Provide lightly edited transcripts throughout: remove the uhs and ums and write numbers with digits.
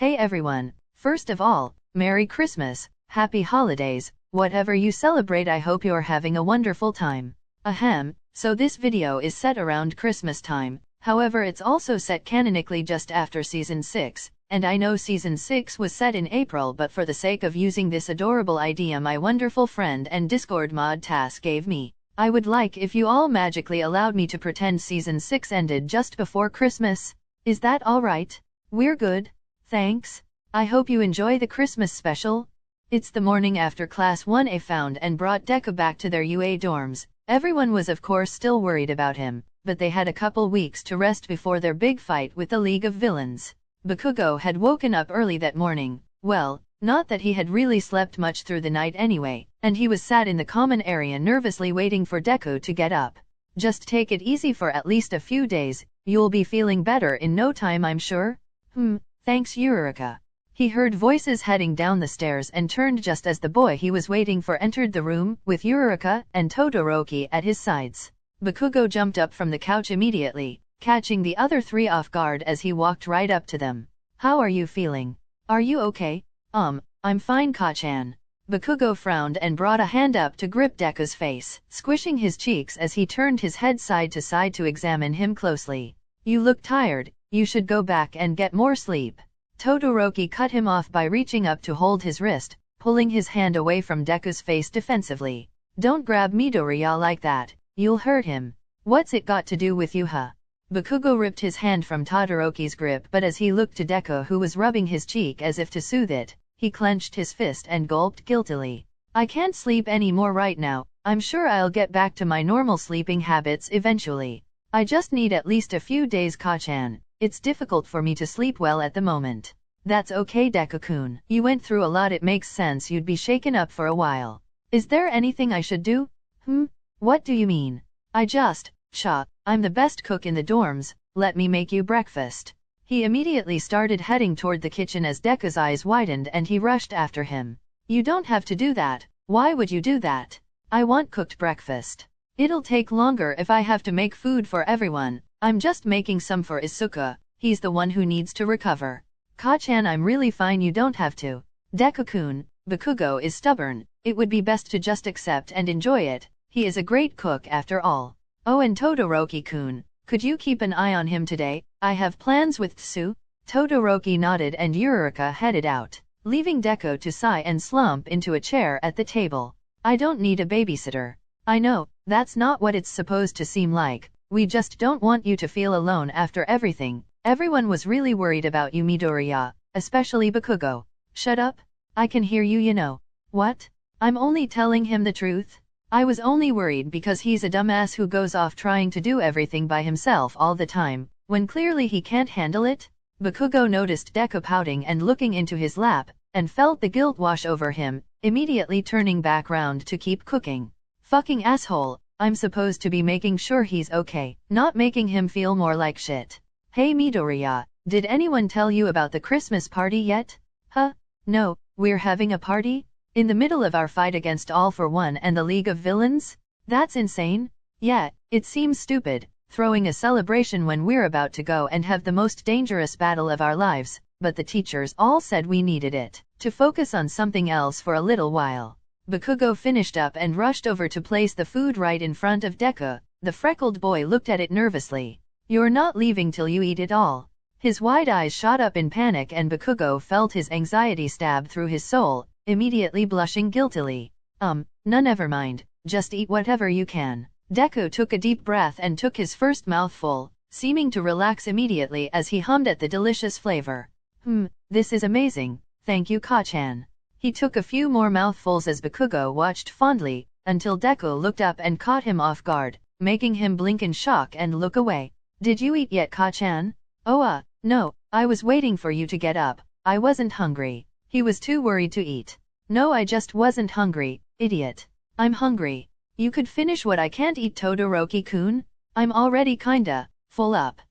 Hey everyone, first of all, Merry Christmas, Happy Holidays, whatever you celebrate. I hope you're having a wonderful time. Ahem, so this video is set around Christmas time, however it's also set canonically just after Season 6, and I know Season 6 was set in April, but for the sake of using this adorable idea my wonderful friend and Discord mod Task gave me, I would like if you all magically allowed me to pretend Season 6 ended just before Christmas. Is that alright? We're good. Thanks. I hope you enjoy the Christmas special. It's the morning after Class 1A found and brought Deku back to their UA dorms. Everyone was of course still worried about him, but they had a couple weeks to rest before their big fight with the League of Villains. Bakugo had woken up early that morning. Well, not that he had really slept much through the night anyway, and he was sat in the common area nervously waiting for Deku to get up. Just take it easy for at least a few days, you'll be feeling better in no time I'm sure. Thanks Eureka. He heard voices heading down the stairs and turned just as the boy he was waiting for entered the room, with Eureka and Todoroki at his sides. Bakugo jumped up from the couch immediately, catching the other three off guard as he walked right up to them. How are you feeling? Are you okay? I'm fine Ka-chan. Bakugo frowned and brought a hand up to grip Deku's face, squishing his cheeks as he turned his head side to side to examine him closely. You look tired, you should go back and get more sleep. Todoroki cut him off by reaching up to hold his wrist, pulling his hand away from Deku's face defensively. Don't grab Midoriya like that, you'll hurt him. What's it got to do with you huh? Bakugo ripped his hand from Todoroki's grip, but as he looked to Deku who was rubbing his cheek as if to soothe it, he clenched his fist and gulped guiltily. I can't sleep anymore right now, I'm sure I'll get back to my normal sleeping habits eventually. I just need at least a few days Ka-chan. It's difficult for me to sleep well at the moment. That's okay Deku-kun. You went through a lot, it makes sense you'd be shaken up for a while. Is there anything I should do? What do you mean? I'm the best cook in the dorms, let me make you breakfast. He immediately started heading toward the kitchen as Deku's eyes widened and he rushed after him. You don't have to do that. Why would you do that? I want cooked breakfast. It'll take longer if I have to make food for everyone. I'm just making some for Isuka, he's the one who needs to recover. Ka-chan I'm really fine, you don't have to. Deku-kun, Bakugo is stubborn, it would be best to just accept and enjoy it, he is a great cook after all. Oh and Todoroki-kun, could you keep an eye on him today? I have plans with Tsu. Todoroki nodded and Eureka headed out, leaving Deku to sigh and slump into a chair at the table. I don't need a babysitter. I know, that's not what it's supposed to seem like. We just don't want you to feel alone after everything. Everyone was really worried about you Midoriya, especially Bakugo. Shut up. I can hear you know. What? I'm only telling him the truth. I was only worried because he's a dumbass who goes off trying to do everything by himself all the time, when clearly he can't handle it. Bakugo noticed Deku pouting and looking into his lap, and felt the guilt wash over him, immediately turning back round to keep cooking. Fucking asshole. I'm supposed to be making sure he's okay, not making him feel more like shit. Hey Midoriya, did anyone tell you about the Christmas party yet? No, we're having a party? In the middle of our fight against All for One and the League of Villains? That's insane. Yeah, it seems stupid, throwing a celebration when we're about to go and have the most dangerous battle of our lives, but the teachers all said we needed it, to focus on something else for a little while. Bakugo finished up and rushed over to place the food right in front of Deku. The freckled boy looked at it nervously. You're not leaving till you eat it all. His wide eyes shot up in panic and Bakugo felt his anxiety stab through his soul, immediately blushing guiltily. No never mind, just eat whatever you can. Deku took a deep breath and took his first mouthful, seeming to relax immediately as he hummed at the delicious flavor. This is amazing, thank you Ka-chan. He took a few more mouthfuls as Bakugo watched fondly, until Deku looked up and caught him off guard, making him blink in shock and look away. Did you eat yet Ka-chan? No, I was waiting for you to get up, I wasn't hungry. He was too worried to eat. No I just wasn't hungry, idiot. I'm hungry. You could finish what I can't eat Todoroki-kun? I'm already kinda full up.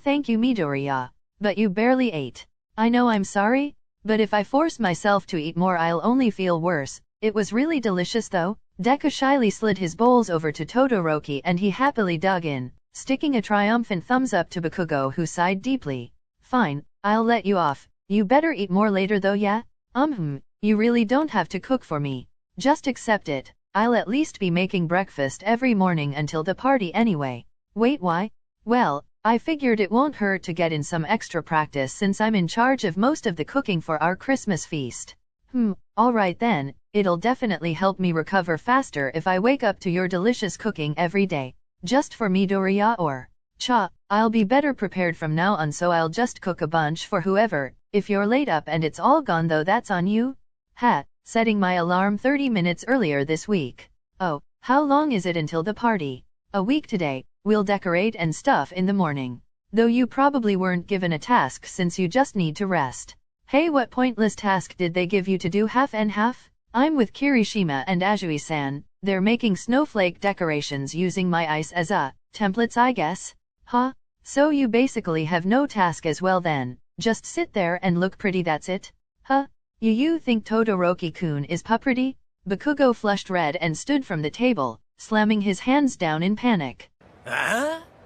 Thank you Midoriya. But you barely ate. I know I'm sorry? But if I force myself to eat more I'll only feel worse. It was really delicious though. Deku shyly slid his bowls over to Todoroki and he happily dug in, sticking a triumphant thumbs up to Bakugo who sighed deeply. Fine, I'll let you off, You better eat more later though, yeah? You really don't have to cook for me. Just accept it. I'll at least be making breakfast every morning until the party anyway. Wait, why? Well, I figured it won't hurt to get in some extra practice since I'm in charge of most of the cooking for our Christmas feast. Alright then, it'll definitely help me recover faster if I wake up to your delicious cooking every day. Just for Midoriya or Cha, I'll be better prepared from now on, so I'll just cook a bunch for whoever. If you're late up and it's all gone though, that's on you. Setting my alarm 30 minutes earlier this week. Oh, how long is it until the party? A week today. We'll decorate and stuff in the morning. Though you probably weren't given a task since you just need to rest. Hey, what pointless task did they give you to do half and half? I'm with Kirishima and Azui-san. They're making snowflake decorations using my ice as templates, I guess. So you basically have no task as well then. Just sit there and look pretty, that's it? You think Todoroki-kun is pretty? Bakugo flushed red and stood from the table, slamming his hands down in panic.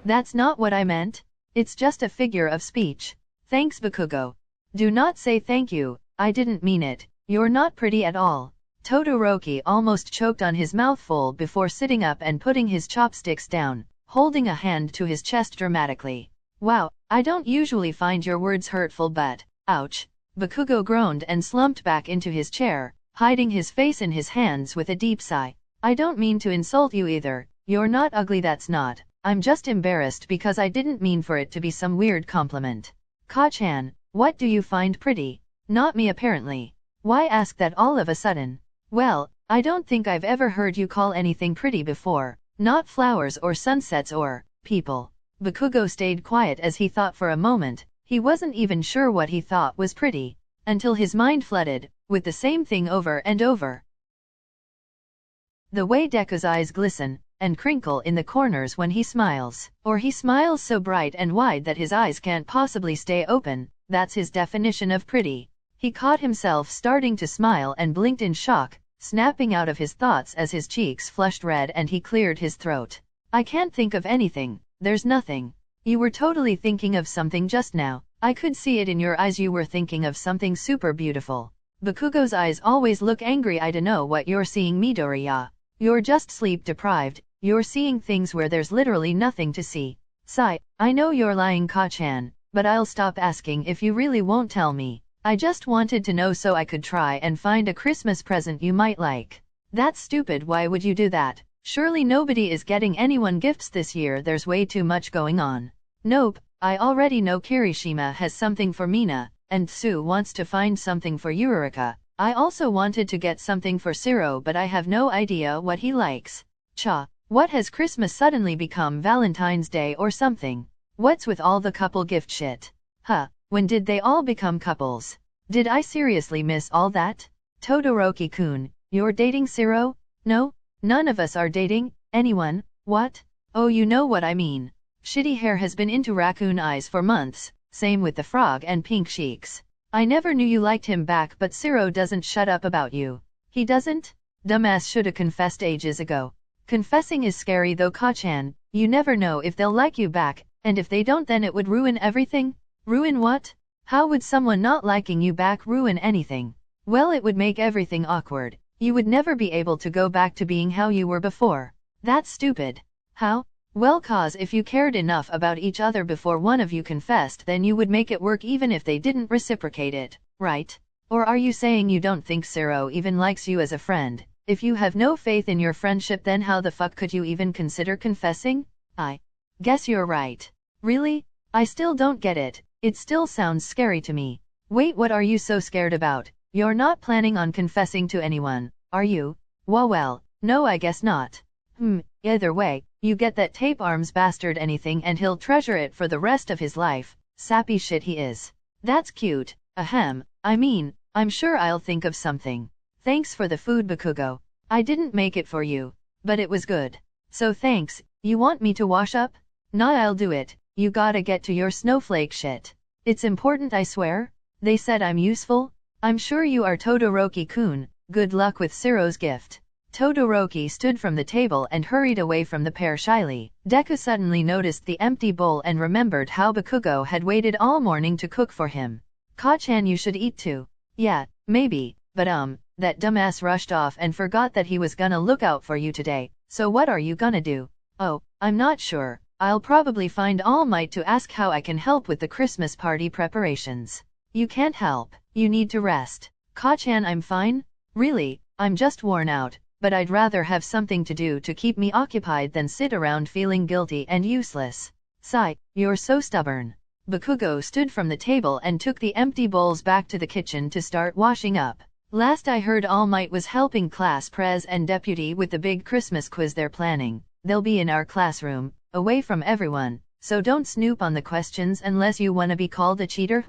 That's not what I meant. It's just a figure of speech. Thanks, Bakugo. Do not say thank you, I didn't mean it. You're not pretty at all. Todoroki almost choked on his mouthful before sitting up and putting his chopsticks down, holding a hand to his chest dramatically. Wow, I don't usually find your words hurtful, but, ouch. Bakugo groaned and slumped back into his chair, hiding his face in his hands with a deep sigh. I don't mean to insult you either. You're not ugly, that's not. I'm just embarrassed because I didn't mean for it to be some weird compliment. Ka-chan, what do you find pretty? Not me apparently. Why ask that all of a sudden? Well, I don't think I've ever heard you call anything pretty before. Not flowers or sunsets or people. Bakugo stayed quiet as he thought for a moment. He wasn't even sure what he thought was pretty, until his mind flooded with the same thing over and over. The way Deku's eyes glisten and crinkle in the corners when he smiles, or he smiles so bright and wide that his eyes can't possibly stay open, that's his definition of pretty. He caught himself starting to smile and blinked in shock, snapping out of his thoughts as his cheeks flushed red and he cleared his throat. I can't think of anything, there's nothing. You were totally thinking of something just now. I could see it in your eyes, you were thinking of something super beautiful. Bakugo's eyes always look angry. I don't know what you're seeing, Midoriya. You're just sleep deprived, you're seeing things where there's literally nothing to see. Sigh, I know you're lying, Ka-chan, but I'll stop asking if you really won't tell me. I just wanted to know so I could try and find a Christmas present you might like. That's stupid, why would you do that? Surely nobody is getting anyone gifts this year, there's way too much going on. Nope, I already know Kirishima has something for Mina, and Tsu wants to find something for Yurika. I also wanted to get something for Siro, but I have no idea what he likes. Cha, what has Christmas suddenly become Valentine's Day or something? What's with all the couple gift shit? When did they all become couples? Did I seriously miss all that? Todoroki-kun, you're dating Siro? No, none of us are dating anyone. What? Oh, you know what I mean. Shitty hair has been into raccoon eyes for months, same with the frog and pink cheeks. I never knew you liked him back, but Siro doesn't shut up about you. He doesn't? Dumbass shoulda confessed ages ago. Confessing is scary though, Ka-chan. You never know if they'll like you back, and if they don't then it would ruin everything. Ruin what? How would someone not liking you back ruin anything? Well, it would make everything awkward. You would never be able to go back to being how you were before. That's stupid. How? Well, cause if you cared enough about each other before one of you confessed, then you would make it work even if they didn't reciprocate it, right? Or are you saying you don't think Siro even likes you as a friend? If you have no faith in your friendship, then how the fuck could you even consider confessing? I guess you're right. Really? I still don't get it. It still sounds scary to me. Wait, what are you so scared about? You're not planning on confessing to anyone, are you? Well, no, I guess not. Either way, you get that tape arms bastard anything and he'll treasure it for the rest of his life. Sappy shit he is. That's cute. Ahem. I mean, I'm sure I'll think of something. Thanks for the food, Bakugo. I didn't make it for you, but it was good. So thanks. You want me to wash up? Nah, I'll do it. You gotta get to your snowflake shit. It's important, I swear. They said I'm useful? I'm sure you are, Todoroki-kun. Good luck with Siro's gift. Todoroki stood from the table and hurried away from the pair shyly. Deku suddenly noticed the empty bowl and remembered how Bakugo had waited all morning to cook for him. Ka-chan, you should eat too. Yeah, maybe, but that dumbass rushed off and forgot that he was gonna look out for you today, so what are you gonna do? Oh, I'm not sure. I'll probably find All Might to ask how I can help with the Christmas party preparations. You can't help. You need to rest. Ka-chan, I'm fine. Really, I'm just worn out, but I'd rather have something to do to keep me occupied than sit around feeling guilty and useless. Sigh, you're so stubborn. Bakugo stood from the table and took the empty bowls back to the kitchen to start washing up. Last I heard, All Might was helping class pres and deputy with the big Christmas quiz they're planning. They'll be in our classroom, away from everyone, so don't snoop on the questions unless you wanna be called a cheater.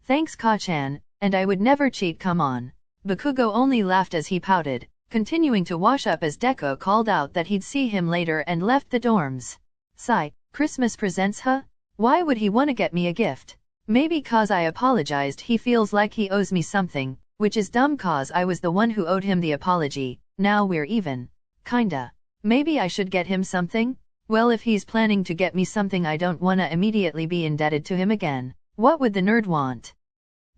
Thanks Ka-chan, and I would never cheat, come on. Bakugo only laughed as he pouted, continuing to wash up as Deku called out that he'd see him later and left the dorms. Sigh, Christmas presents, huh? Why would he wanna get me a gift? Maybe cause I apologized he feels like he owes me something, which is dumb cause I was the one who owed him the apology. Now we're even. Kinda. Maybe I should get him something? Well, if he's planning to get me something, I don't wanna immediately be indebted to him again. What would the nerd want?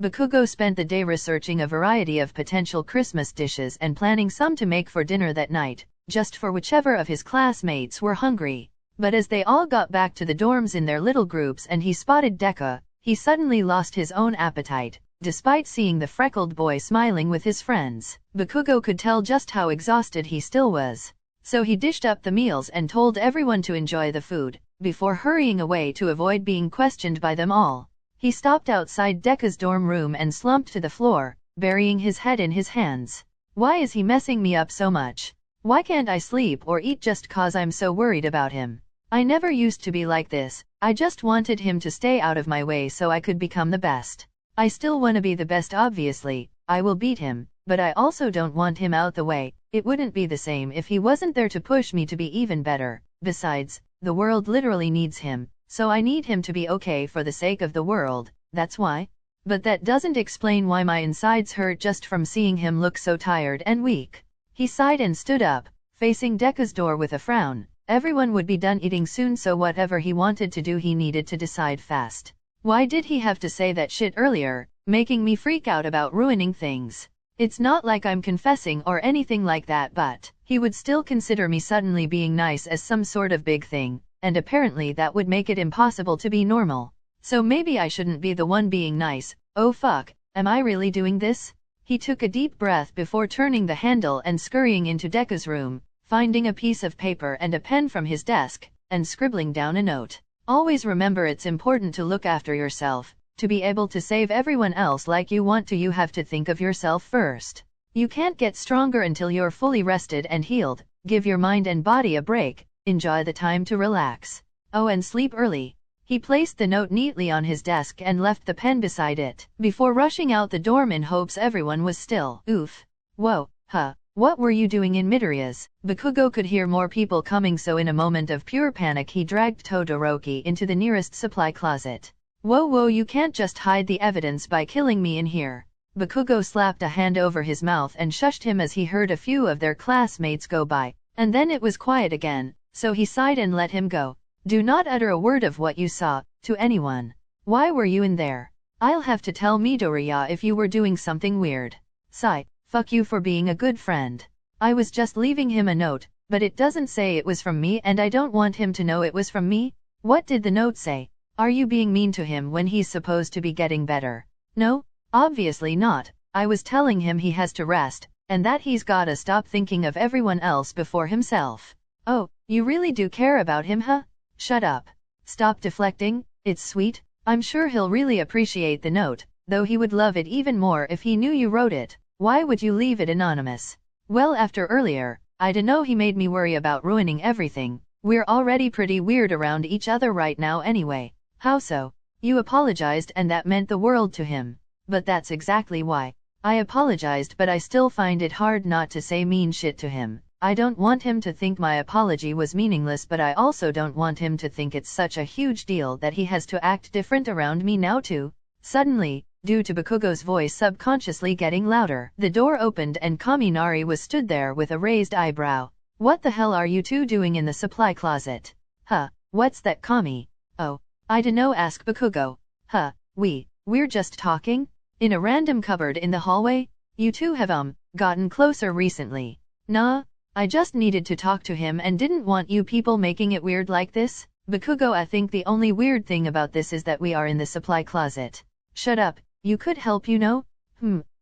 Bakugo spent the day researching a variety of potential Christmas dishes and planning some to make for dinner that night, just for whichever of his classmates were hungry. But as they all got back to the dorms in their little groups and he spotted Deku, he suddenly lost his own appetite. Despite seeing the freckled boy smiling with his friends, Bakugo could tell just how exhausted he still was. So he dished up the meals and told everyone to enjoy the food, before hurrying away to avoid being questioned by them all. He stopped outside Deku's dorm room and slumped to the floor, burying his head in his hands. Why is he messing me up so much? Why can't I sleep or eat just cause I'm so worried about him? I never used to be like this. I just wanted him to stay out of my way so I could become the best. I still want to be the best, obviously. I will beat him, but I also don't want him out the way. It wouldn't be the same if he wasn't there to push me to be even better. Besides, the world literally needs him. So I need him to be okay for the sake of the world, that's why. But that doesn't explain why my insides hurt just from seeing him look so tired and weak. He sighed and stood up, facing Deku's door with a frown. Everyone would be done eating soon, so whatever he wanted to do he needed to decide fast. Why did he have to say that shit earlier, making me freak out about ruining things? It's not like I'm confessing or anything like that, but he would still consider me suddenly being nice as some sort of big thing. And apparently that would make it impossible to be normal. So maybe I shouldn't be the one being nice. Oh fuck, am I really doing this? He took a deep breath before turning the handle and scurrying into Deku's room, finding a piece of paper and a pen from his desk, and scribbling down a note. Always remember, it's important to look after yourself. To be able to save everyone else like you want to, you have to think of yourself first. You can't get stronger until you're fully rested and healed. Give your mind and body a break. Enjoy the time to relax. Oh, and sleep early. He placed the note neatly on his desk and left the pen beside it, before rushing out the dorm in hopes everyone was still. Oof. Whoa, huh. What were you doing in Midoriya's? Bakugo could hear more people coming, so in a moment of pure panic he dragged Todoroki into the nearest supply closet. Whoa, you can't just hide the evidence by killing me in here. Bakugo slapped a hand over his mouth and shushed him as he heard a few of their classmates go by, and then it was quiet again. So he sighed and let him go. Do not utter a word of what you saw, to anyone. Why were you in there? I'll have to tell Midoriya if you were doing something weird. Sigh, fuck you for being a good friend. I was just leaving him a note, but it doesn't say it was from me and I don't want him to know it was from me. What did the note say? Are you being mean to him when he's supposed to be getting better? No, obviously not. I was telling him he has to rest, and that he's gotta stop thinking of everyone else before himself. Oh, you really do care about him, huh? Shut up. Stop deflecting. It's sweet. I'm sure he'll really appreciate the note, though he would love it even more if he knew you wrote it. Why would you leave it anonymous? Well, after earlier, I dunno, he made me worry about ruining everything. We're already pretty weird around each other right now anyway. How so? You apologized and that meant the world to him. But that's exactly why. I apologized, but I still find it hard not to say mean shit to him. I don't want him to think my apology was meaningless, but I also don't want him to think it's such a huge deal that he has to act different around me now too. Suddenly, due to Bakugo's voice subconsciously getting louder, the door opened and Kaminari was stood there with a raised eyebrow. What the hell are you two doing in the supply closet? Huh, what's that, Kami? Oh, I dunno, ask Bakugo. Huh, we We're just talking? In a random cupboard in the hallway? You two have gotten closer recently. Nah, I just needed to talk to him and didn't want you people making it weird like this. Bakugo, I think the only weird thing about this is that we are in the supply closet. Shut up, you could help, you know?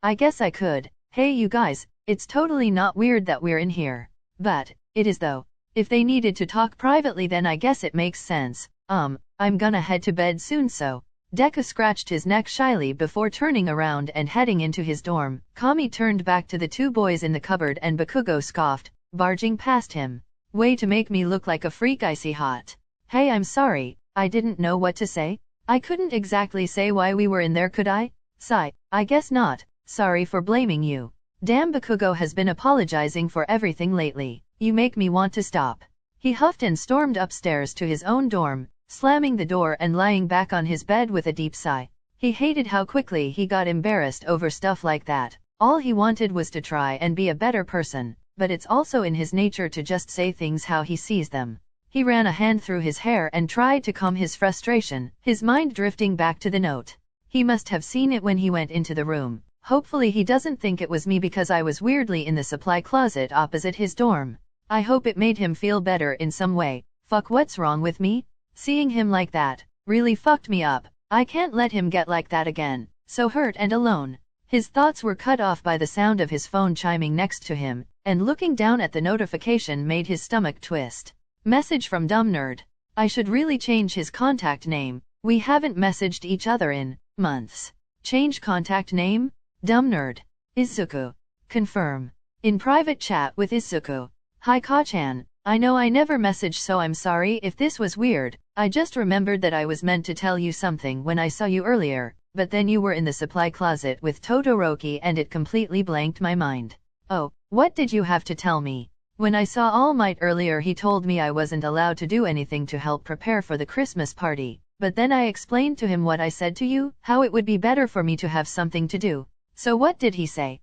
I guess I could. Hey you guys, it's totally not weird that we're in here. But, it is though. If they needed to talk privately then I guess it makes sense. I'm gonna head to bed soon so. Deku scratched his neck shyly before turning around and heading into his dorm. Kami turned back to the two boys in the cupboard and Bakugo scoffed, barging past him. Way to make me look like a freak, I see. Hot. Hey, I'm sorry, I didn't know what to say. I couldn't exactly say why we were in there, could I? Sigh, I guess not. Sorry for blaming you. Damn, Bakugo has been apologizing for everything lately. You make me want to stop. He huffed and stormed upstairs to his own dorm, slamming the door and lying back on his bed with a deep sigh. He hated how quickly he got embarrassed over stuff like that. All he wanted was to try and be a better person, but it's also in his nature to just say things how he sees them. He ran a hand through his hair and tried to calm his frustration, his mind drifting back to the note. He must have seen it when he went into the room. Hopefully he doesn't think it was me because I was weirdly in the supply closet opposite his dorm. I hope it made him feel better in some way. Fuck, what's wrong with me? Seeing him like that really fucked me up. I can't let him get like that again. So hurt and alone. His thoughts were cut off by the sound of his phone chiming next to him, and looking down at the notification made his stomach twist. Message from Dumb Nerd. I should really change his contact name. We haven't messaged each other in months. Change contact name? Dumb Nerd. Izuku. Confirm. In private chat with Izuku. Hi Ka-chan, I know I never messaged so I'm sorry if this was weird. I just remembered that I was meant to tell you something when I saw you earlier, but then you were in the supply closet with Todoroki and it completely blanked my mind. Oh, what did you have to tell me? When I saw All Might earlier he told me I wasn't allowed to do anything to help prepare for the Christmas party, but then I explained to him what I said to you, how it would be better for me to have something to do. So what did he say?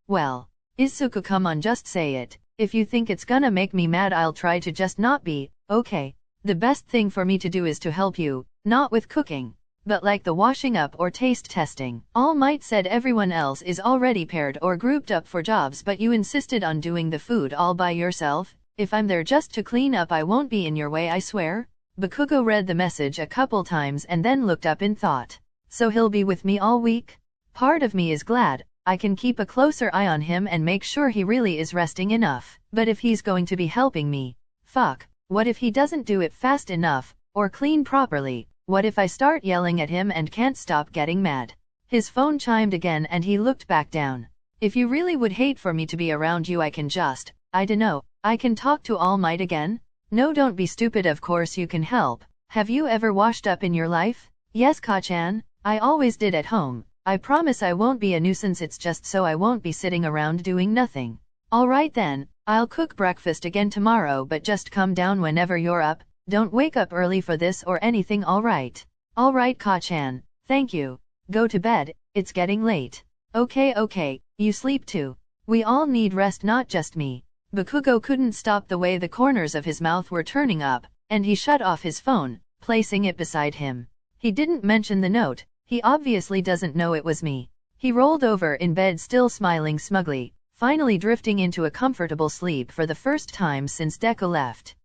Well, Izuku, come on, just say it. If you think it's gonna make me mad I'll try to just not be. Okay. The best thing for me to do is to help you, not with cooking, but like the washing up or taste testing. All Might said everyone else is already paired or grouped up for jobs but you insisted on doing the food all by yourself. If I'm there just to clean up I won't be in your way, I swear. Bakugo read the message a couple times and then looked up in thought. So he'll be with me all week? Part of me is glad. I can keep a closer eye on him and make sure he really is resting enough. But if he's going to be helping me, fuck, what if he doesn't do it fast enough, or clean properly? What if I start yelling at him and can't stop getting mad? His phone chimed again and he looked back down. If you really would hate for me to be around you I can just, I dunno, I can talk to All Might again? No, don't be stupid, of course you can help. Have you ever washed up in your life? Yes Ka-chan, I always did at home. I promise I won't be a nuisance, it's just so I won't be sitting around doing nothing. Alright then, I'll cook breakfast again tomorrow but just come down whenever you're up, don't wake up early for this or anything, alright? Alright Ka-chan, thank you. Go to bed, it's getting late. Okay, you sleep too. We all need rest, not just me. Bakugo couldn't stop the way the corners of his mouth were turning up, and he shut off his phone, placing it beside him. He didn't mention the note. He obviously doesn't know it was me. He rolled over in bed still smiling smugly, finally drifting into a comfortable sleep for the first time since Deku left.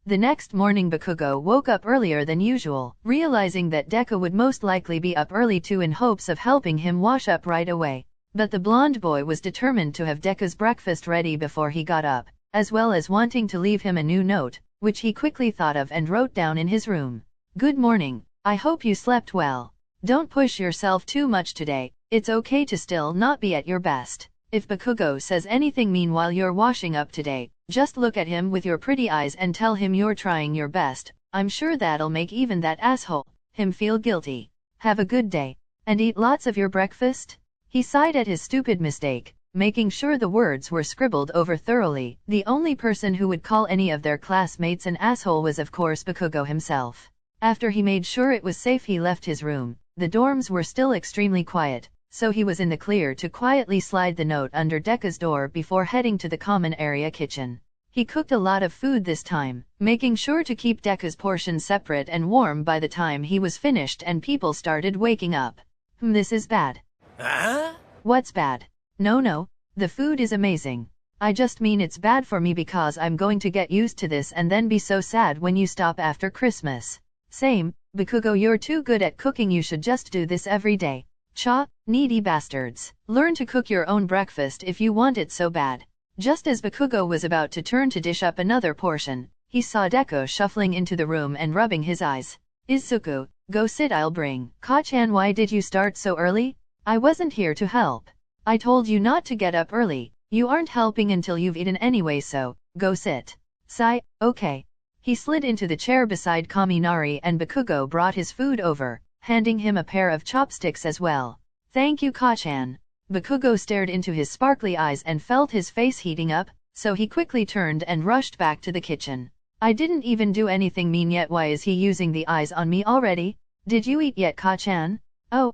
The next morning Bakugo woke up earlier than usual, realizing that Deku would most likely be up early too in hopes of helping him wash up right away. But the blonde boy was determined to have Deku's breakfast ready before he got up, as well as wanting to leave him a new note, which he quickly thought of and wrote down in his room. Good morning. I hope you slept well. Don't push yourself too much today. It's okay to still not be at your best. If Bakugo says anything mean while you're washing up today, just look at him with your pretty eyes and tell him you're trying your best. I'm sure that'll make even that asshole him feel guilty. Have a good day. And eat lots of your breakfast? He sighed at his stupid mistake, making sure the words were scribbled over thoroughly. The only person who would call any of their classmates an asshole was of course Bakugo himself. After he made sure it was safe he left his room. The dorms were still extremely quiet, so he was in the clear to quietly slide the note under Deku's door before heading to the common area kitchen. He cooked a lot of food this time, making sure to keep Deku's portion separate and warm by the time he was finished and people started waking up. This is bad. Huh? What's bad? No, the food is amazing. I just mean it's bad for me because I'm going to get used to this and then be so sad when you stop after Christmas. Same, Bakugo, you're too good at cooking, you should just do this every day. Cha, needy bastards. Learn to cook your own breakfast if you want it so bad. Just as Bakugo was about to turn to dish up another portion, he saw Deku shuffling into the room and rubbing his eyes. Izuku, go sit, I'll bring. Ka-chan, why did you start so early? I wasn't here to help. I told you not to get up early. You aren't helping until you've eaten anyway, so go sit. Sigh, okay. He slid into the chair beside Kaminari and Bakugo brought his food over, handing him a pair of chopsticks as well. Thank you, Ka-chan. Bakugo stared into his sparkly eyes and felt his face heating up, so he quickly turned and rushed back to the kitchen. I didn't even do anything mean yet, why is he using the eyes on me already? Did you eat yet, Ka-chan? Oh,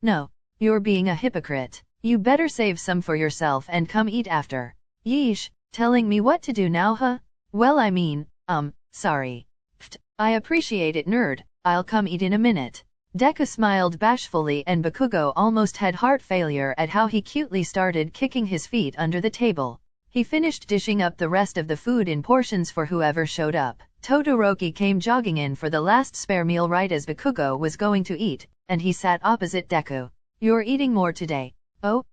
no. You're being a hypocrite. You better save some for yourself and come eat after. Yeesh, telling me what to do now, huh? Well, I mean, sorry. Pfft, I appreciate it, nerd. I'll come eat in a minute. Deku smiled bashfully and Bakugo almost had heart failure at how he cutely started kicking his feet under the table. He finished dishing up the rest of the food in portions for whoever showed up. Todoroki came jogging in for the last spare meal right as Bakugo was going to eat, and he sat opposite Deku. You're eating more today. Oh,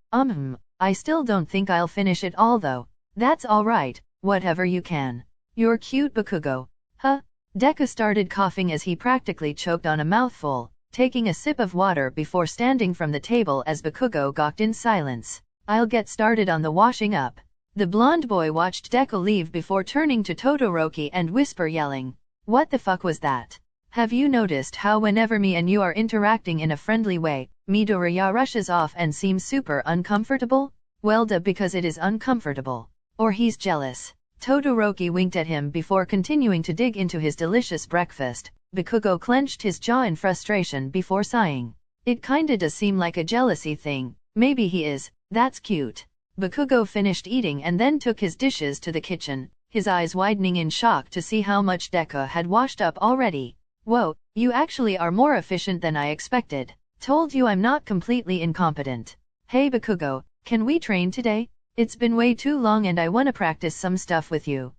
I still don't think I'll finish it all though. That's alright, whatever you can. You're cute, Bakugo. Huh? Deku started coughing as he practically choked on a mouthful, taking a sip of water before standing from the table as Bakugo gawked in silence. I'll get started on the washing up. The blonde boy watched Deku leave before turning to Todoroki and whisper, yelling, what the fuck was that? Have you noticed how whenever me and you are interacting in a friendly way, Midoriya rushes off and seems super uncomfortable? Well, duh, because it is uncomfortable. Or he's jealous. Todoroki winked at him before continuing to dig into his delicious breakfast. Bakugo clenched his jaw in frustration before sighing. It kinda does seem like a jealousy thing. Maybe he is. That's cute. Bakugo finished eating and then took his dishes to the kitchen, his eyes widening in shock to see how much Deku had washed up already. Whoa, you actually are more efficient than I expected. Told you I'm not completely incompetent. Hey Bakugo, can we train today? It's been way too long and I wanna practice some stuff with you.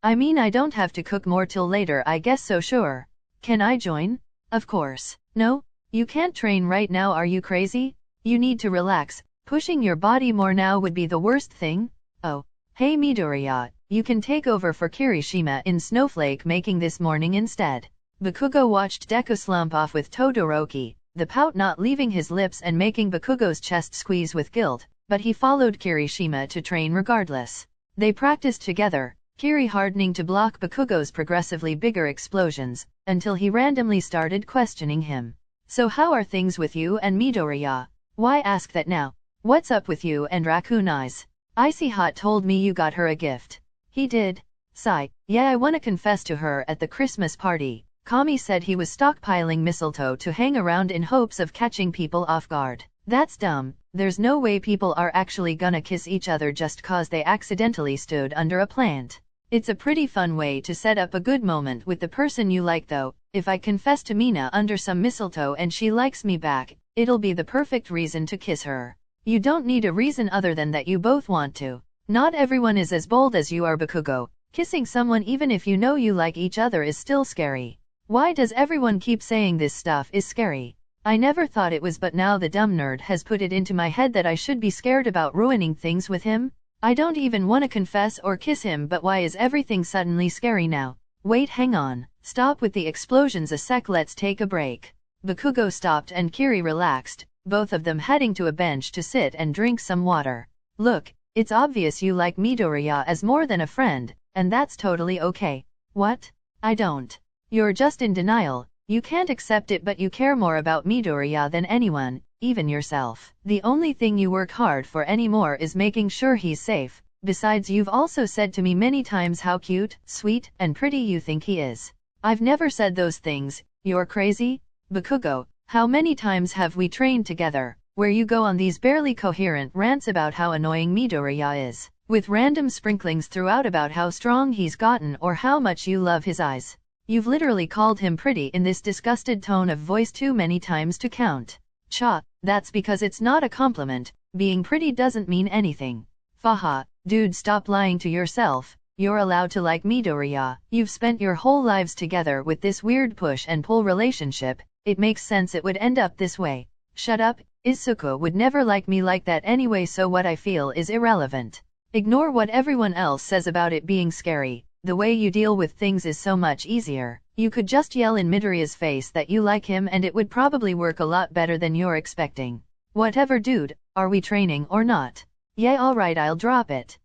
I mean, I don't have to cook more till later, I guess, so sure. Can I join? Of course. No? You can't train right now, are you crazy? You need to relax. Pushing your body more now would be the worst thing. Oh. Hey Midoriya, you can take over for Kirishima in snowflake making this morning instead. Bakugo watched Deku slump off with Todoroki, the pout not leaving his lips and making Bakugo's chest squeeze with guilt, but he followed Kirishima to train regardless. They practiced together, Kiri hardening to block Bakugo's progressively bigger explosions, until he randomly started questioning him. So how are things with you and Midoriya? Why ask that now? What's up with you and Raccoon Eyes? Icy Hot told me you got her a gift. He did? Sigh, yeah, I wanna confess to her at the Christmas party. Kami said he was stockpiling mistletoe to hang around in hopes of catching people off guard. That's dumb. There's no way people are actually gonna kiss each other just cause they accidentally stood under a plant. It's a pretty fun way to set up a good moment with the person you like though. If I confess to Mina under some mistletoe and she likes me back, it'll be the perfect reason to kiss her. You don't need a reason other than that you both want to. Not everyone is as bold as you are, Bakugo. Kissing someone even if you know you like each other is still scary. Why does everyone keep saying this stuff is scary? I never thought it was, but now the dumb nerd has put it into my head that I should be scared about ruining things with him. I don't even want to confess or kiss him, but why is everything suddenly scary now? Wait, hang on. Stop with the explosions a sec, let's take a break. Bakugo stopped and Kiri relaxed, both of them heading to a bench to sit and drink some water. Look, it's obvious you like Midoriya as more than a friend, and that's totally okay. What? I don't. You're just in denial. You can't accept it, but you care more about Midoriya than anyone, even yourself. The only thing you work hard for anymore is making sure he's safe. Besides, you've also said to me many times how cute, sweet, and pretty you think he is. I've never said those things. You're crazy? Bakugo, how many times have we trained together, where you go on these barely coherent rants about how annoying Midoriya is, with random sprinklings throughout about how strong he's gotten or how much you love his eyes. You've literally called him pretty in this disgusted tone of voice too many times to count. Cha, that's because it's not a compliment. Being pretty doesn't mean anything. Faha, dude, stop lying to yourself. You're allowed to like Midoriya. You've spent your whole lives together with this weird push and pull relationship. It makes sense it would end up this way. Shut up, Izuku would never like me like that anyway, so what I feel is irrelevant. Ignore what everyone else says about it being scary. The way you deal with things is so much easier. You could just yell in Midoriya's face that you like him and it would probably work a lot better than you're expecting. Whatever, dude, are we training or not? Yeah, alright, I'll drop it.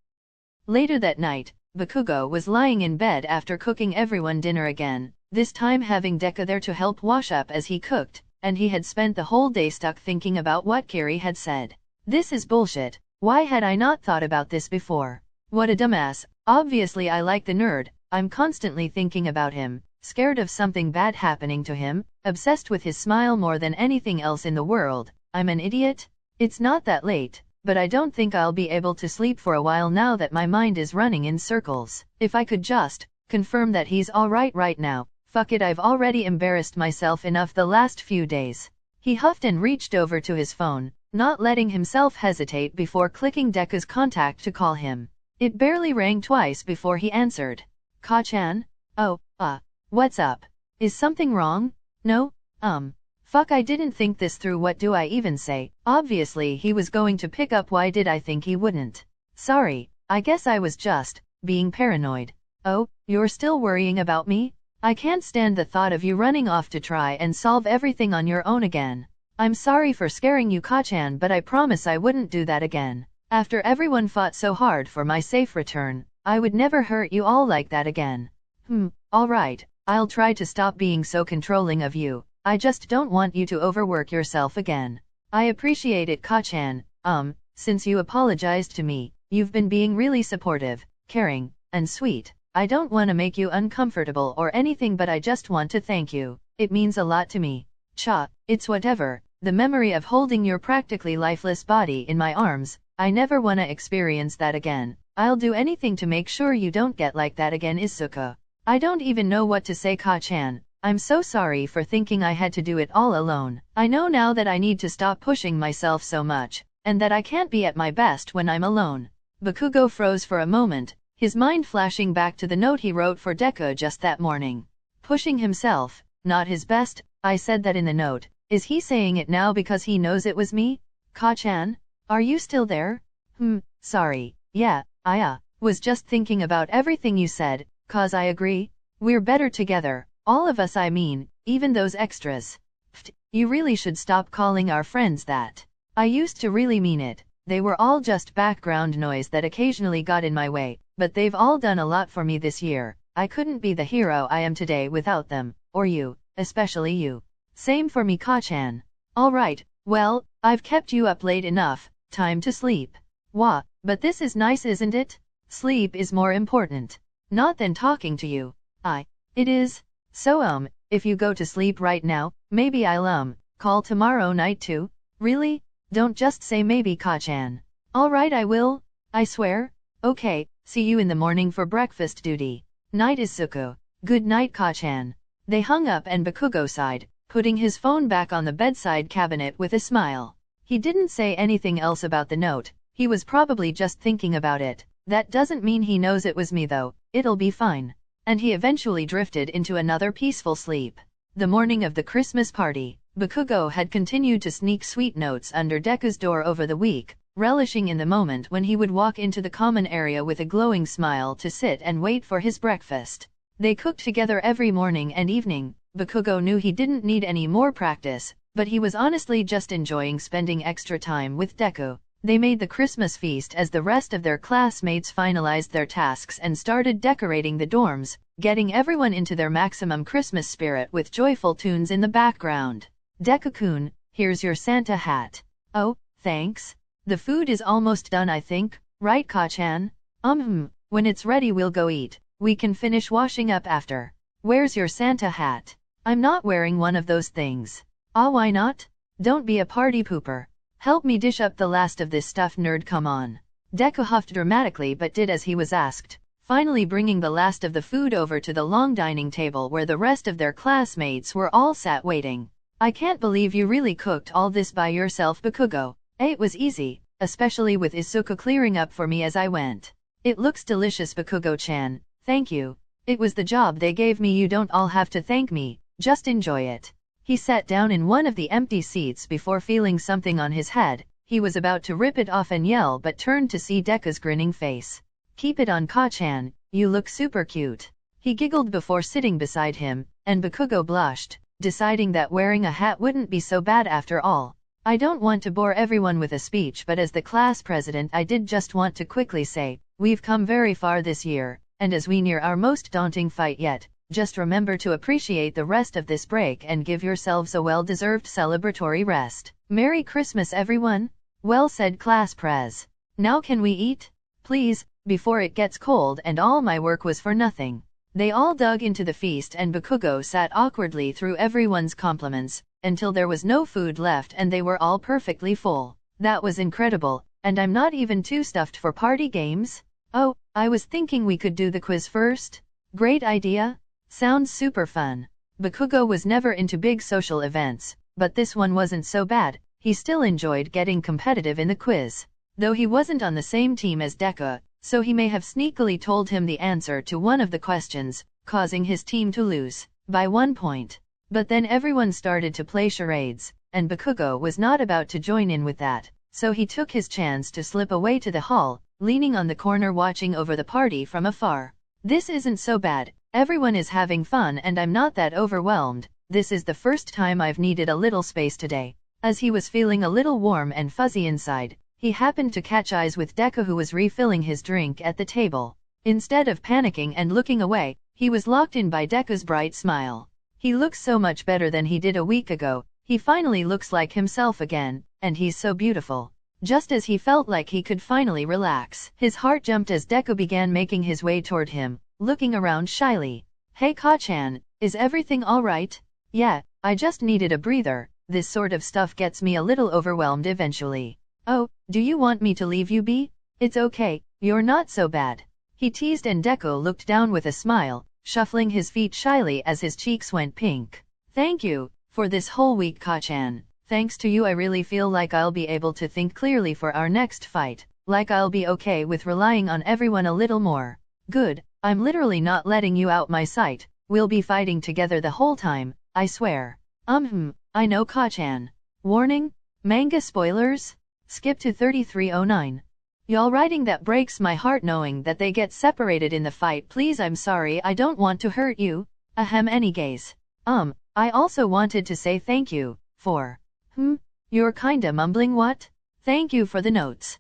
Later that night, Bakugo was lying in bed after cooking everyone dinner again, this time having Deku there to help wash up as he cooked, and he had spent the whole day stuck thinking about what Kiri had said. This is bullshit. Why had I not thought about this before? What a dumbass. Obviously I like the nerd. I'm constantly thinking about him, scared of something bad happening to him, obsessed with his smile more than anything else in the world. I'm an idiot? It's not that late, but I don't think I'll be able to sleep for a while now that my mind is running in circles. If I could just confirm that he's alright right now. Fuck it, I've already embarrassed myself enough the last few days. He huffed and reached over to his phone, not letting himself hesitate before clicking Deku's contact to call him. It barely rang twice before he answered. Ka-chan? Oh, what's up? Is something wrong? No? Fuck, I didn't think this through. What do I even say? Obviously he was going to pick up. Why did I think he wouldn't? Sorry, I guess I was just being paranoid. Oh, you're still worrying about me? I can't stand the thought of you running off to try and solve everything on your own again. I'm sorry for scaring you, Ka-chan, but I promise I wouldn't do that again. After everyone fought so hard for my safe return, I would never hurt you all like that again. Alright, I'll try to stop being so controlling of you. I just don't want you to overwork yourself again. I appreciate it, Ka-chan. Since you apologized to me, you've been being really supportive, caring, and sweet. I don't want to make you uncomfortable or anything, but I just want to thank you. It means a lot to me. Cha, it's whatever. The memory of holding your practically lifeless body in my arms, I never want to experience that again. I'll do anything to make sure you don't get like that again, Izuku. I don't even know what to say, Ka-chan. I'm so sorry for thinking I had to do it all alone. I know now that I need to stop pushing myself so much, and that I can't be at my best when I'm alone. Bakugo froze for a moment, his mind flashing back to the note he wrote for Deku just that morning. Pushing himself, not his best. I said that in the note. Is he saying it now because he knows it was me? Ka-chan? Are you still there? Sorry. Yeah, I was just thinking about everything you said, cause I agree. We're better together. All of us, I mean, even those extras. Pfft, you really should stop calling our friends that. I used to really mean it. They were all just background noise that occasionally got in my way, but they've all done a lot for me this year. I couldn't be the hero I am today without them, or you, especially you. Same for me, Ka-chan. Alright, well, I've kept you up late enough, time to sleep. Wah, but this is nice, isn't it? Sleep is more important. Not than talking to you. It is. So if you go to sleep right now, maybe I'll call tomorrow night too? Really? Don't just say maybe, Ka-chan. Alright, I will. I swear. Okay, see you in the morning for breakfast duty. Night, Izuku. Good night, Ka-chan. They hung up and Bakugo sighed, putting his phone back on the bedside cabinet with a smile. He didn't say anything else about the note. He was probably just thinking about it. That doesn't mean he knows it was me though. It'll be fine. And he eventually drifted into another peaceful sleep. The morning of the Christmas party, Bakugo had continued to sneak sweet notes under Deku's door over the week, relishing in the moment when he would walk into the common area with a glowing smile to sit and wait for his breakfast. They cooked together every morning and evening. Bakugo knew he didn't need any more practice, but he was honestly just enjoying spending extra time with Deku. They made the Christmas feast as the rest of their classmates finalized their tasks and started decorating the dorms, getting everyone into their maximum Christmas spirit with joyful tunes in the background. Deku-kun, here's your Santa hat. Oh, thanks. The food is almost done, I think, right, Ka-chan? When it's ready we'll go eat. We can finish washing up after. Where's your Santa hat? I'm not wearing one of those things. Why not? Don't be a party pooper. Help me dish up the last of this stuff, nerd, come on. Deku huffed dramatically but did as he was asked, finally bringing the last of the food over to the long dining table where the rest of their classmates were all sat waiting. I can't believe you really cooked all this by yourself, Bakugo. It was easy, especially with Izuku clearing up for me as I went. It looks delicious, Bakugo-chan. Thank you. It was the job they gave me. You don't all have to thank me, just enjoy it. He sat down in one of the empty seats before feeling something on his head. He was about to rip it off and yell but turned to see Deku's grinning face. Keep it on, Ka-chan, you look super cute. He giggled before sitting beside him, and Bakugo blushed, deciding that wearing a hat wouldn't be so bad after all. I don't want to bore everyone with a speech, but as the class president I did just want to quickly say, we've come very far this year, and as we near our most daunting fight yet, just remember to appreciate the rest of this break and give yourselves a well-deserved celebratory rest. Merry Christmas, everyone! Well said, Class Prez. Now can we eat? Please, before it gets cold and all my work was for nothing. They all dug into the feast and Bakugo sat awkwardly through everyone's compliments, until there was no food left and they were all perfectly full. That was incredible, and I'm not even too stuffed for party games? Oh, I was thinking we could do the quiz first? Great idea! Sounds super fun. Bakugo was never into big social events, but this one wasn't so bad. He still enjoyed getting competitive in the quiz. Though he wasn't on the same team as Deku, so he may have sneakily told him the answer to one of the questions, causing his team to lose by 1 point. But then everyone started to play charades, and Bakugo was not about to join in with that, so he took his chance to slip away to the hall, leaning on the corner watching over the party from afar. This isn't so bad, everyone is having fun and I'm not that overwhelmed. This is the first time I've needed a little space today. As he was feeling a little warm and fuzzy inside, he happened to catch eyes with Deku, who was refilling his drink at the table. Instead of panicking and looking away, he was locked in by Deku's bright smile. He looks so much better than he did a week ago. He finally looks like himself again, and he's so beautiful. Just as he felt like he could finally relax, his heart jumped as Deku began making his way toward him, looking around shyly. Hey Ka-chan, is everything alright? Yeah, I just needed a breather. This sort of stuff gets me a little overwhelmed eventually. Oh, do you want me to leave you be? It's okay, you're not so bad. He teased and Deku looked down with a smile, shuffling his feet shyly as his cheeks went pink. Thank you, for this whole week, Ka-chan. Thanks to you I really feel like I'll be able to think clearly for our next fight, like I'll be okay with relying on everyone a little more. Good, I'm literally not letting you out my sight. We'll be fighting together the whole time, I swear. I know, Ka-chan. Warning? Manga spoilers? Skip to 3309. Y'all writing that breaks my heart knowing that they get separated in the fight. Please, I'm sorry, I don't want to hurt you. Anyways. I also wanted to say thank you, for. You're kinda mumbling what? Thank you for the notes.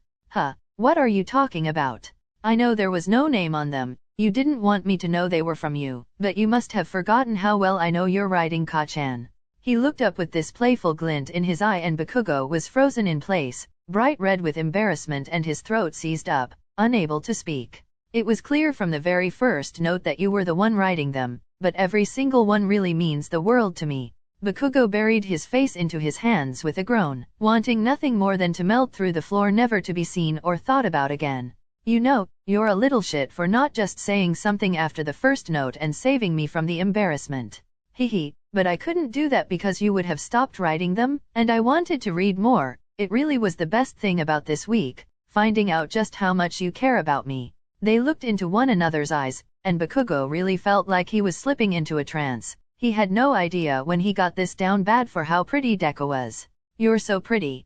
What are you talking about? I know there was no name on them. You didn't want me to know they were from you, but you must have forgotten how well I know your writing, Ka-chan. He looked up with this playful glint in his eye and Bakugo was frozen in place, bright red with embarrassment and his throat seized up, unable to speak. It was clear from the very first note that you were the one writing them, but every single one really means the world to me. Bakugo buried his face into his hands with a groan, wanting nothing more than to melt through the floor, never to be seen or thought about again. You know, you're a little shit for not just saying something after the first note and saving me from the embarrassment. But I couldn't do that because you would have stopped writing them, and I wanted to read more. It really was the best thing about this week, finding out just how much you care about me. They looked into one another's eyes, and Bakugo really felt like he was slipping into a trance. He had no idea when he got this down bad for how pretty Deku was. You're so pretty.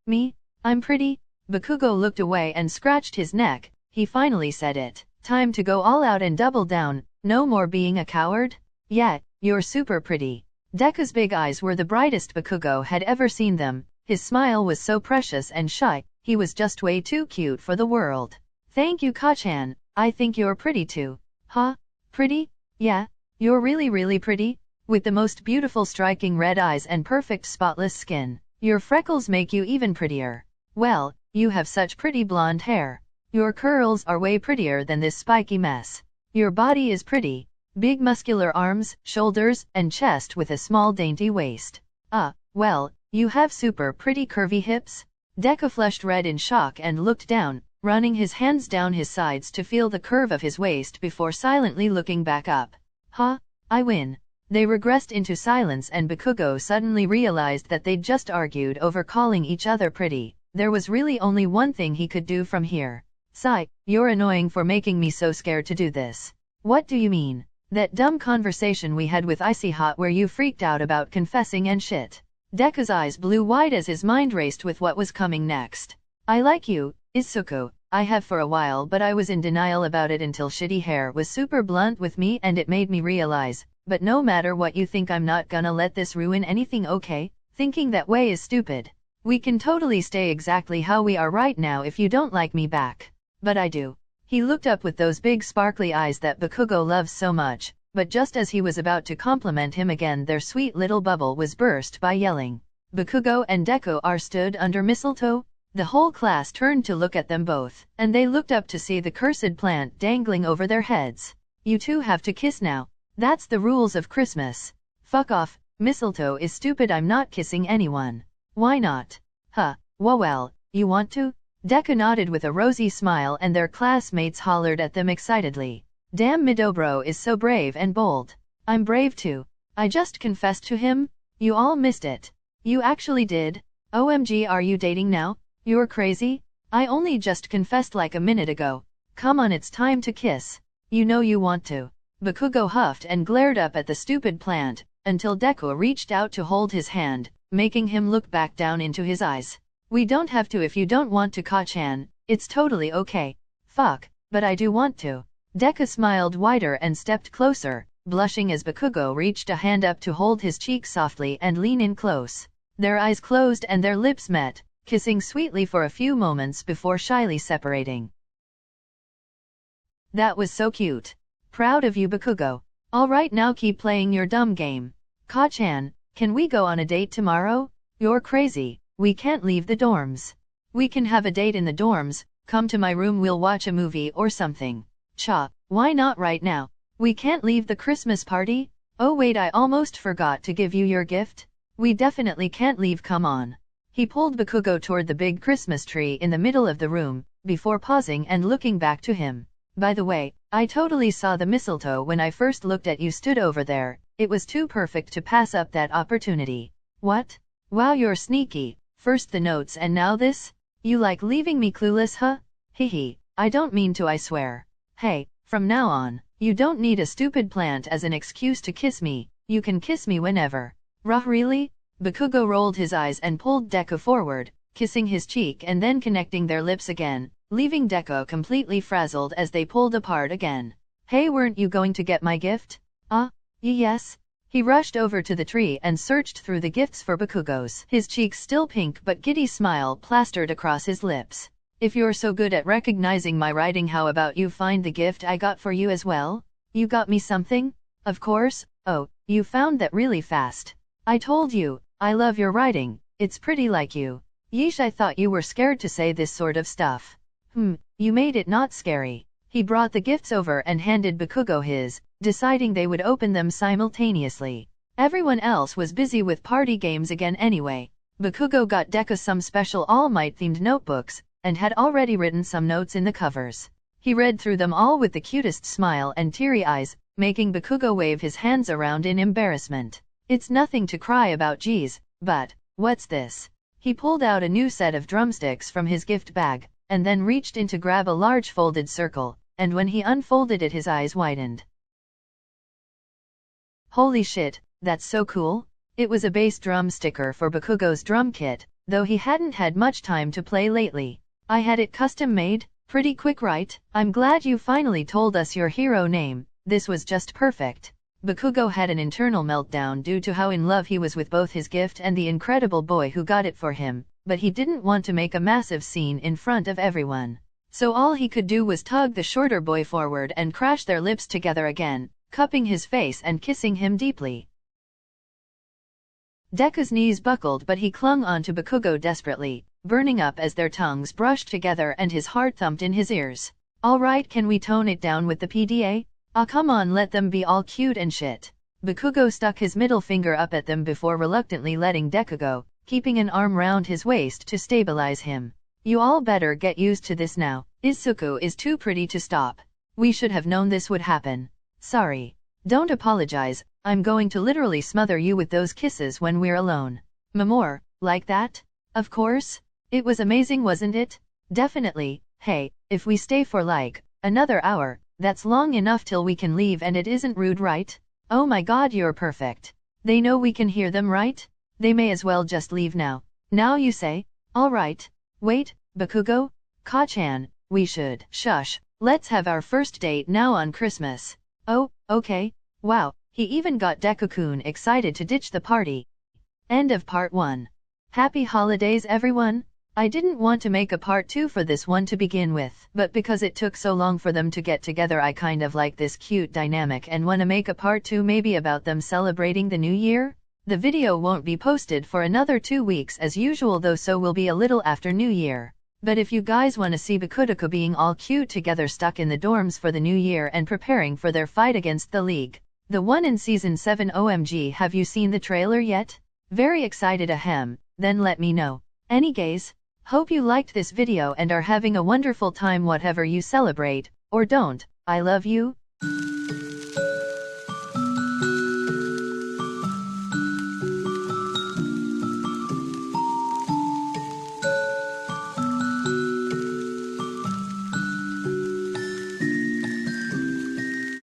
Me? I'm pretty? Bakugo looked away and scratched his neck. He finally said it. Time to go all out and double down. No more being a coward? Yeah, you're super pretty. Deku's big eyes were the brightest Bakugo had ever seen them. His smile was so precious and shy, he was just way too cute for the world. Thank you, Ka-chan. I think you're pretty too. Pretty? Yeah, you're really pretty. With the most beautiful striking red eyes and perfect spotless skin. Your freckles make you even prettier. Well, you have such pretty blonde hair. Your curls are way prettier than this spiky mess. Your body is pretty. Big muscular arms, shoulders, and chest with a small dainty waist. Well, you have super pretty curvy hips. Deku flushed red in shock and looked down, running his hands down his sides to feel the curve of his waist before silently looking back up. I win. They regressed into silence and Bakugo suddenly realized that they'd just argued over calling each other pretty. There was really only one thing he could do from here. Sigh, you're annoying for making me so scared to do this. What do you mean? That dumb conversation we had with Icy Hot where you freaked out about confessing and shit. Deku's eyes blew wide as his mind raced with what was coming next. I like you, Izuku. I have for a while, but I was in denial about it until Shitty Hair was super blunt with me and it made me realize. But no matter what you think, I'm not gonna let this ruin anything, okay? Thinking that way is stupid. We can totally stay exactly how we are right now if you don't like me back. But I do. He looked up with those big sparkly eyes that Bakugo loves so much, but just as he was about to compliment him again, their sweet little bubble was burst by yelling. Bakugo and Deku are stood under mistletoe? The whole class turned to look at them both, and they looked up to see the cursed plant dangling over their heads. You two have to kiss now. That's the rules of Christmas. Fuck off, mistletoe is stupid, I'm not kissing anyone. Why not? Huh, well, you want to? Deku nodded with a rosy smile and their classmates hollered at them excitedly. Damn, Midobro is so brave and bold. I'm brave too. I just confessed to him? You all missed it. You actually did? OMG, are you dating now? You're crazy? I only just confessed like a minute ago. Come on, it's time to kiss. You know you want to. Bakugo huffed and glared up at the stupid plant, until Deku reached out to hold his hand, making him look back down into his eyes. We don't have to if you don't want to, Ka-chan. It's totally okay. Fuck, but I do want to. Deku smiled wider and stepped closer, blushing as Bakugo reached a hand up to hold his cheek softly and lean in close. Their eyes closed and their lips met, kissing sweetly for a few moments before shyly separating. That was so cute. Proud of you, Bakugo. Alright, now keep playing your dumb game. Ka-chan, can we go on a date tomorrow? You're crazy. We can't leave the dorms. We can have a date in the dorms. Come to my room, we'll watch a movie or something. Cha, why not right now? We can't leave the Christmas party? Oh wait, I almost forgot to give you your gift. We definitely can't leave, come on. He pulled Bakugo toward the big Christmas tree in the middle of the room, before pausing and looking back to him. By the way, I totally saw the mistletoe when I first looked at you stood over there. It was too perfect to pass up that opportunity. What? Wow, you're sneaky. First the notes and now this? You like leaving me clueless, huh? Hehe, I don't mean to, I swear. Hey, from now on, you don't need a stupid plant as an excuse to kiss me. You can kiss me whenever. Rah, really? Bakugo rolled his eyes and pulled Deku forward, kissing his cheek and then connecting their lips again, leaving Deku completely frazzled as they pulled apart again. Hey, weren't you going to get my gift? Yes. He rushed over to the tree and searched through the gifts for Bakugo's. His cheeks still pink but giddy smile plastered across his lips. If you're so good at recognizing my writing, how about you find the gift I got for you as well? You got me something? Of course. Oh, you found that really fast. I told you, I love your writing. It's pretty like you. Yeesh, I thought you were scared to say this sort of stuff. You made it not scary. He brought the gifts over and handed Bakugo his, deciding they would open them simultaneously. Everyone else was busy with party games again anyway. Bakugo got Deku some special All Might themed notebooks, and had already written some notes in the covers. He read through them all with the cutest smile and teary eyes, making Bakugo wave his hands around in embarrassment. It's nothing to cry about, geez, but, what's this? He pulled out a new set of drumsticks from his gift bag, and then reached in to grab a large folded circle, and when he unfolded it his eyes widened. Holy shit, that's so cool! It was a bass drum sticker for Bakugo's drum kit, though he hadn't had much time to play lately. I had it custom made, pretty quick, right? I'm glad you finally told us your hero name, this was just perfect. Bakugo had an internal meltdown due to how in love he was with both his gift and the incredible boy who got it for him, but he didn't want to make a massive scene in front of everyone. So all he could do was tug the shorter boy forward and crash their lips together again, cupping his face and kissing him deeply. Deku's knees buckled but he clung on to Bakugo desperately, burning up as their tongues brushed together and his heart thumped in his ears. Alright, can we tone it down with the PDA? Come on, let them be all cute and shit. Bakugo stuck his middle finger up at them before reluctantly letting Deku go, keeping an arm round his waist to stabilize him. You all better get used to this now. Izuku is too pretty to stop. We should have known this would happen. Sorry. Don't apologize, I'm going to literally smother you with those kisses when we're alone. More, like that? Of course. It was amazing, wasn't it? Definitely. Hey, if we stay for like another hour, that's long enough till we can leave and it isn't rude, right? Oh my god, you're perfect. They know we can hear them, right? They may as well just leave now. Now you say? Alright. Wait, Bakugo? Ka-chan, we should. Shush, let's have our first date now on Christmas. Oh, okay. Wow, he even got Deku-kun excited to ditch the party. End of part 1. Happy holidays everyone! I didn't want to make a part 2 for this one to begin with, but because it took so long for them to get together I kind of like this cute dynamic and wanna make a part 2 maybe about them celebrating the new year. The video won't be posted for another 2 weeks as usual though, so will be a little after New Year. But if you guys wanna see BakuDeku being all cute together stuck in the dorms for the new year and preparing for their fight against the League, the one in season 7, OMG, have you seen the trailer yet? Very excited, ahem, then let me know. Anyways, hope you liked this video and are having a wonderful time whatever you celebrate, or don't. I love you.